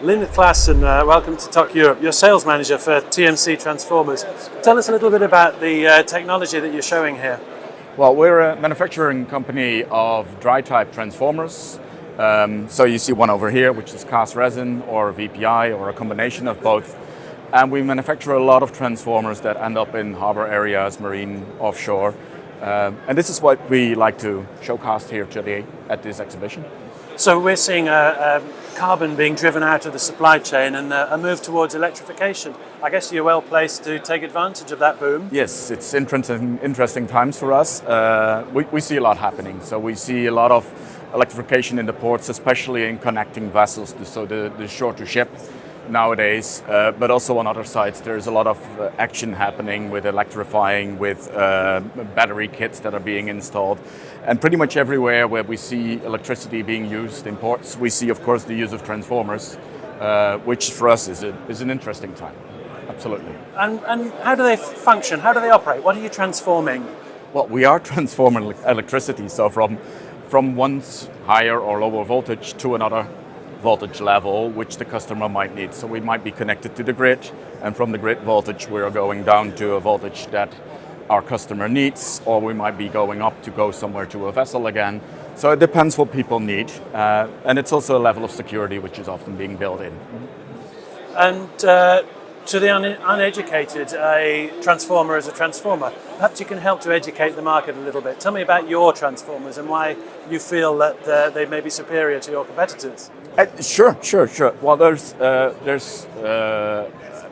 Leendert Klaasen, welcome to TOC Europe. You're sales manager for TMC Transformers. Tell us a little bit about the technology that you're showing here. Well, we're a manufacturing company of dry type transformers. So you see one over here, which is cast resin or VPI or a combination of both. And we manufacture a lot of transformers that end up in harbor areas, marine, offshore. And this is what we like to showcase here today at this exhibition. So we're seeing carbon being driven out of the supply chain and a move towards electrification. I guess you're well placed to take advantage of that boom. Yes, it's interesting times for us. We see a lot happening. So we see a lot of electrification in the ports, especially in connecting vessels, so the shorter ship nowadays. But also on other sides, there's a lot of action happening with electrifying, with battery kits that are being installed. And pretty much everywhere where we see electricity being used in ports, we see, of course, the use of transformers, which for us is an interesting time. Absolutely. And how do they function? How do they operate? What are you transforming? Well, we are transforming electricity, so from one higher or lower voltage to another voltage level, which the customer might need. So we might be connected to the grid, and from the grid voltage, we are going down to a voltage that our customer needs, or we might be going up to go somewhere to a vessel again. So it depends what people need, and it's also a level of security which is often being built in. And to the uneducated, a transformer is a transformer. Perhaps you can help to educate the market a little bit. Tell me about your transformers and why you feel that they may be superior to your competitors. Sure. Well, there's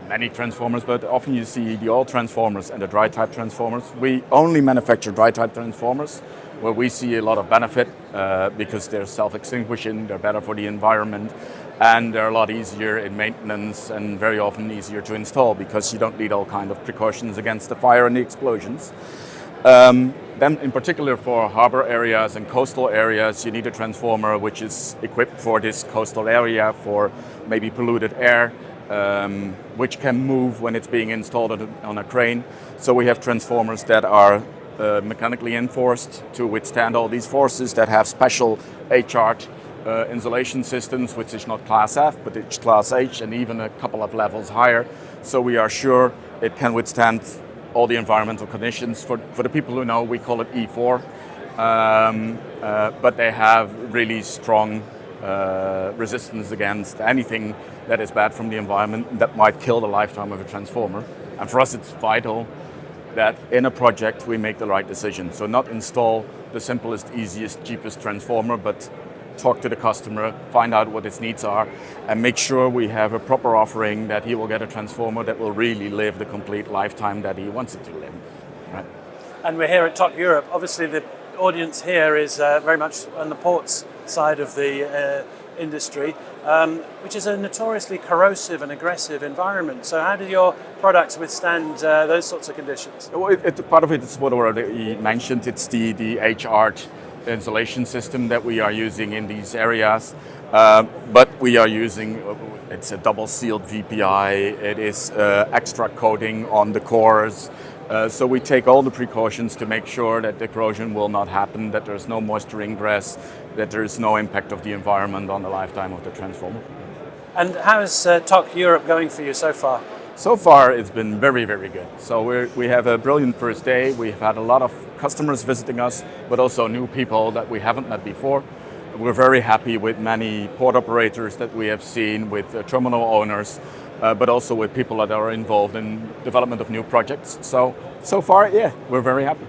many transformers, but often you see the oil transformers and the dry type transformers. We only manufacture dry type transformers, where we see a lot of benefit because they're self-extinguishing, they're better for the environment, and they're a lot easier in maintenance and very often easier to install because you don't need all kind of precautions against the fire and the explosions. Then in particular for harbor areas and coastal areas, you need a transformer which is equipped for this coastal area, for maybe polluted air, which can move when it's being installed on a crane. So we have transformers that are mechanically enforced to withstand all these forces, that have special H-art insulation systems, which is not class F, but it's class H and even a couple of levels higher. So we are sure it can withstand all the environmental conditions. For the people who know, we call it E4, but they have really strong resistance against anything that is bad from the environment that might kill the lifetime of a transformer. And for us, it's vital that in a project we make the right decision. So not install the simplest, easiest, cheapest transformer, but talk to the customer, find out what his needs are, and make sure we have a proper offering that he will get a transformer that will really live the complete lifetime that he wants it to live. Right? And we're here at TOC Europe. Obviously, the audience here is very much on the ports side of the industry, which is a notoriously corrosive and aggressive environment. So how do your products withstand those sorts sorts of conditions? Well, part of it is what already mentioned. It's the H-art insulation system that we are using in these areas, but we are using, it's a double sealed VPI, it is extra coating on the cores, so we take all the precautions to make sure that the corrosion will not happen, that there's no moisture ingress, that there is no impact of the environment on the lifetime of the transformer. And how is TOC Europe going for you so far? So far, it's been very, very good. So we have a brilliant first day. We've had a lot of customers visiting us, but also new people that we haven't met before. We're very happy with many port operators that we have seen, with terminal owners, but also with people that are involved in development of new projects. So far, yeah, we're very happy.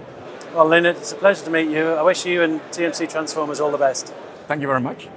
Well, Leendert, it's a pleasure to meet you. I wish you and TMC Transformers all the best. Thank you very much.